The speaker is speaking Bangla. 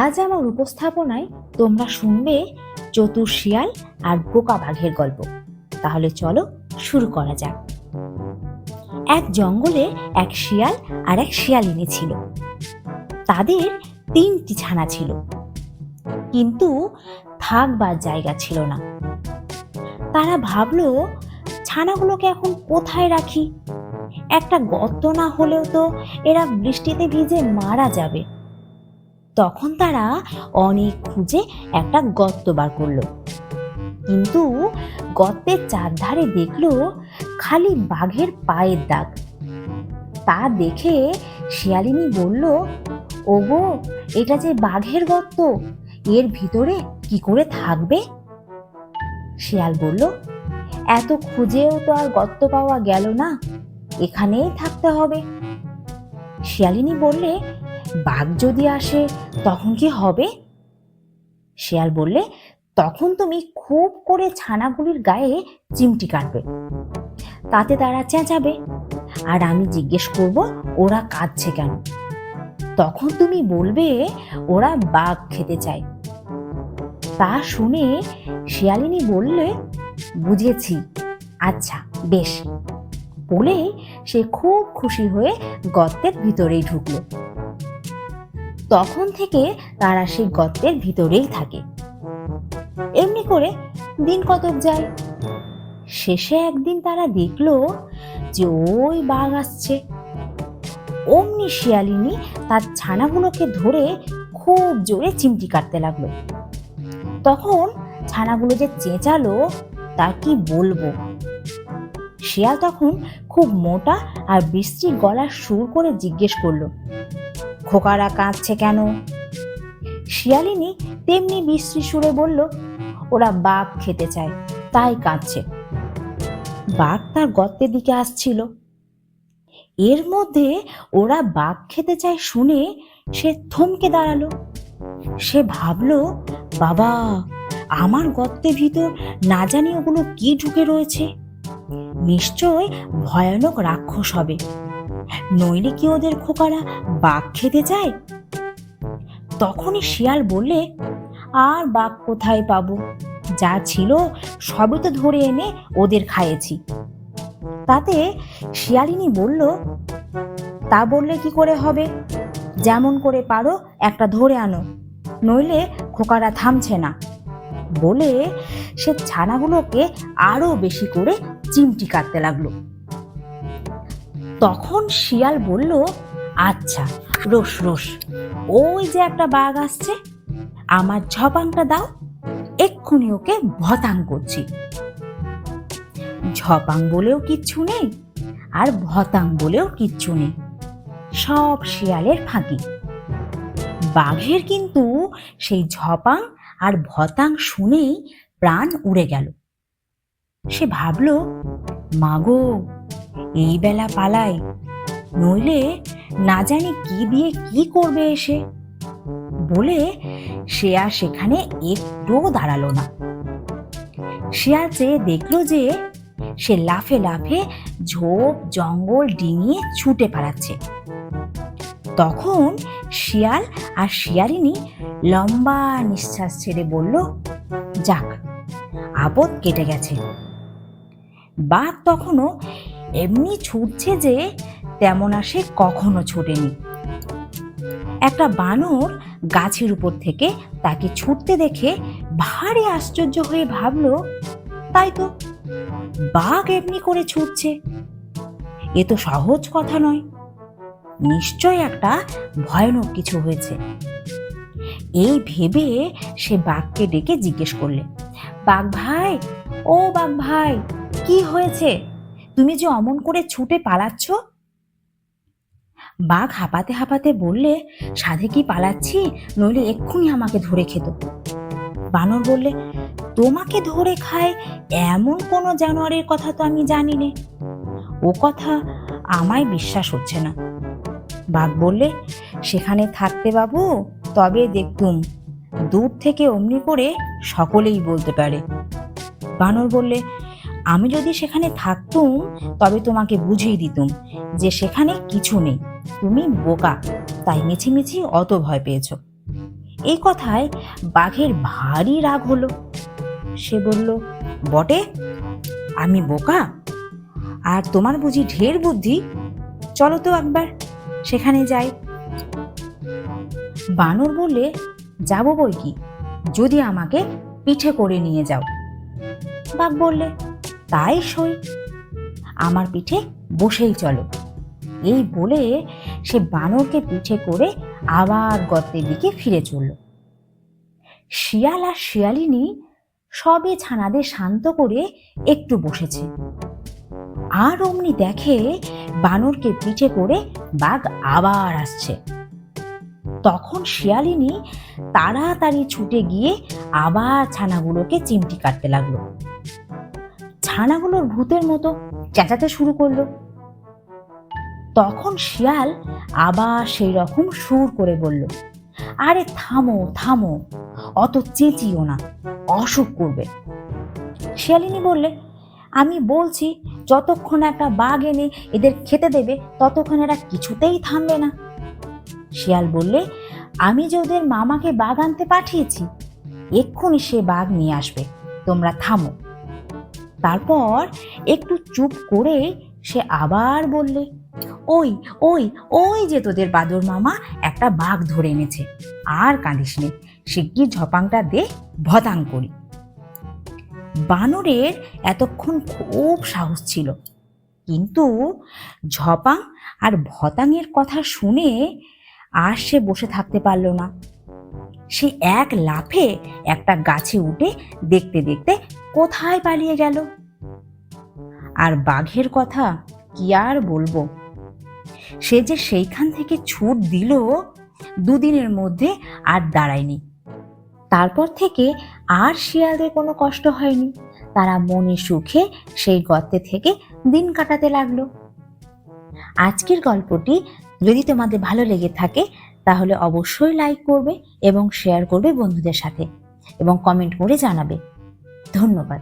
আজ আমার উপস্থাপনায় তোমরা শুনবে চতুর শিয়াল আর বোকা বাঘের গল্প। তাহলে চলো শুরু করা যাক। এক জঙ্গলে এক শিয়াল আর এক শিয়ালিনী ছিল। তাদের 3টি ছানা ছিল, কিন্তু থাকবার জায়গা ছিল না। তারা ভাবলো, ছানাগুলোকে এখন কোথায় রাখি? একটা গর্ত না হলেও তো এরা বৃষ্টিতে ভিজে মারা যাবে। তখন তারা অনেক খুঁজে একটা গর্ত বার করলো, কিন্তু গর্তের চারধারে দেখলো খালি বাঘের পায়ের দাগ। তা দেখে শিয়ালিনী বলল, ওগো, এটা যে বাঘের গর্ত, এর ভিতরে কি করে থাকবে? শিয়াল বলল, এত খুঁজেও তো আর গর্ত পাওয়া গেল না, এখানেই থাকতে হবে। শিয়ালিনী বললে, বাঘ যদি আসে তখন কি হবে? শিয়াল বললে, তখন তুমি খুব করে ছানাগুলির গায়ে চিমটি কাটবে, তাতে তারা চেঁচাবে, আর আমি জিজ্ঞেস করব ওরা কাঁদছে কেন। তখন তুমি বলবে ওরা বাঘ খেতে চায়। তা শুনে শিয়ালিনী বললে, বুঝেছি, আচ্ছা বেশ, বলে সে খুব খুশি হয়ে গর্তের ভিতরেই ঢুকলো। তখন থেকে তারা সেই গর্তের ভিতরেই থাকে। এমনি করে দিন কতক যায়। শেষে একদিন তারা দেখলো যে ওই বাঘ আসছে। অমনি শিয়ালিনী তার ছানাগুলোকে ধরে খুব জোরে চিমটি কাটতে লাগলো। তখন ছানাগুলো যে চেঁচালো, তা কি বলবো। শিয়াল তখন খুব মোটা আর বিশ্রী গলার সুর করে জিজ্ঞেস করলো, খোকারা কাঁদছে কেন? শিয়ালিনী তেমনি বিশ্রী সুরে বলল, ওরা বাঘ খেতে চায়, তাই কাঁদছে। বাঘ তার গর্তের দিকে আসছিল। এর মধ্যে ওরা বাঘ খেতে চায় শুনে সে থমকে দাঁড়ালো। সে ভাবলো, বাবা, আমার গর্তের ভিতর না জানি ওগুলো কি ঢুকে রয়েছে, নিশ্চয় ভয়ানক রাক্ষস হবে, নইলে কি ওদের খোকারা বাঘ খেতে চায়? তখনই শিয়াল বললে, আর বাঘ কোথায় পাবো, যা ছিল সবই তো ধরে এনে ওদের খাইয়েছি। তাতে শিয়ালিনী বলল, তা বললে কি করে হবে? যেমন করে পারো একটা ধরে আনো, নইলে খোকারা থামছে না। বলে সে ছানাগুলোকে আরো বেশি করে চিমটি কাটতে লাগলো। তখন শিয়াল বলল, আচ্ছা, রোস রোস, ওই যে একটা বাঘ আসছে, আমার ঝপাংটা দাও, এক্ষুনি ওকে ভতাং করছি। ঝপাং বলেও কিচ্ছু নেই, আর ভতাং বলেও কিচ্ছু নেই, সব শিয়ালের ফাঁকি। বাঘের কিন্তু সেই ঝপাং আর ভতাং শুনেই প্রাণ উড়ে গেল। সে ভাবলো, মাগো, এই বেলা পালাই, নইলে না জানি কি দিয়ে কি করবে এসে। বলে সে আর সেখানে একটুও দাঁড়ালো না। শিয়াল চেয়ে দেখলো যে সে লাফে লাফে ঝোপ জঙ্গল ডিঙিয়ে ছুটে পালাচ্ছে। তখন শিয়াল আর শিয়ালিনী লম্বা নিঃশ্বাস ছেড়ে বলল, যাক, আপদ কেটে গেছে। বাঘ তখনও এমনি ছুটছে যে তেমন আর সে কখনো ছোটেনি। একটা বানর গাছের উপর থেকে তাকে ছুটতে দেখে ভারী আশ্চর্য হয়ে ভাবলো, তাই তো, বাঘ এমনি করে ছুটছে, এ তো সহজ কথা নয়, নিশ্চয় একটা ভয়ানক কিছু হয়েছে। এই ভেবে সে বাঘকে ডেকে জিজ্ঞেস করলে, বাঘ ভাই, ও বাঘ ভাই, কি হয়েছে? তুমি যে অমন করে ছুটে পালাচ্ছ? বাঘ হাঁপাতে হাঁপাতে বললে, সাধে কি পালাচ্ছি, নইলে এক্ষুনি আমাকে ধরে খেত। বানর বললে, তোমাকে ধরে খায় এমন কোনো জানোয়ারের কথা তো আমি জানি নে, ও কথা আমায় বিশ্বাস হচ্ছে না। বাঘ বললে, সেখানে থাকতে বাবু, তবে দেখতুম, দূর থেকে অমনি করে সকলেই বলতে পারে। বানর বললে, আমি যদি সেখানে থাকতুম তবে তোমাকে বুঝিয়ে দিতুম যে সেখানে কিছু নেই, তুমি বোকা, তাই মিছিমিছি অত ভয় পেয়েছ। এই কথায় বাঘের ভারী রাগ হলো। সে বলল, বটে, আমি বোকা আর তোমার বুঝি ঢের বুদ্ধি? চলো তো একবার সেখানে যাই। বানর বললে, যাবো বই কি, যদি আমাকে পিঠে করে নিয়ে যাও। বাঘ বললে, তাই সই, আমার পিঠে বসেই চলো। এই বলে সে বানরকে পিঠে করে আবার গর্তের দিকে ফিরে চলল। শিয়াল আর শিয়ালিনী সবে ছানাদের শান্ত করে একটু বসেছে, আর অমনি দেখে বানরকে পিঠে করে বাঘ আবার আসছে। তখন শিয়ালিনী তাড়াতাড়ি ছুটে গিয়ে আবার ছানাগুলোকে চিমটি কাটতে লাগলো। ছানাগুলোর ভূতের মতো চেঁচাতে শুরু করলো। তখন শিয়াল আবার সেই রকম সুর করে বলল, আরে থামো থামো, অত চেঁচিও না, অসুখ করবে। শিয়ালিনী বললে, আমি বলছি যতক্ষণ একটা বাঘ এনে এদের খেতে দেবে ততক্ষণ এরা কিছুতেই থামবে না। শিয়াল বললে, আমি যে ওদের মামাকে বাঘ আনতে পাঠিয়েছি, এক্ষুনি সে বাঘ নিয়ে আসবে, তোমরা থামো। তারপর একটু চুপ করে সে আবার বললে, ওই ওই ওই যে তোদের বাদর মামা একটা বাঘ ধরে এনেছে, আর কাঁদিস নে, শিগগির ঝপাংটা দে, ভতাং করি। বানরের এতক্ষণ খুব সাহস ছিল, কিন্তু ঝপাং আর ভতাঙের কথা শুনে আর সে বসে থাকতে পারল না। সে এক লাফে একটা গাছে উঠে দেখতে দেখতে কোথায় পালিয়ে গেল। আর বাঘের কথা কি আর বলবো, সে যে সেইখান থেকে ছুট দিল, দুদিনের মধ্যে আর দাঁড়ায়নি। তারপর থেকে আর শিয়ালদের কোনো কষ্ট হয়নি, তারা মনে সুখে সেই গর্তে থেকে দিন কাটাতে লাগলো। আজকের গল্পটি যদি তোমাদের ভালো লেগে থাকে তাহলে অবশ্যই লাইক করবে এবং শেয়ার করবে বন্ধুদের সাথে, এবং কমেন্ট করে জানাবে। ধন্যবাদ।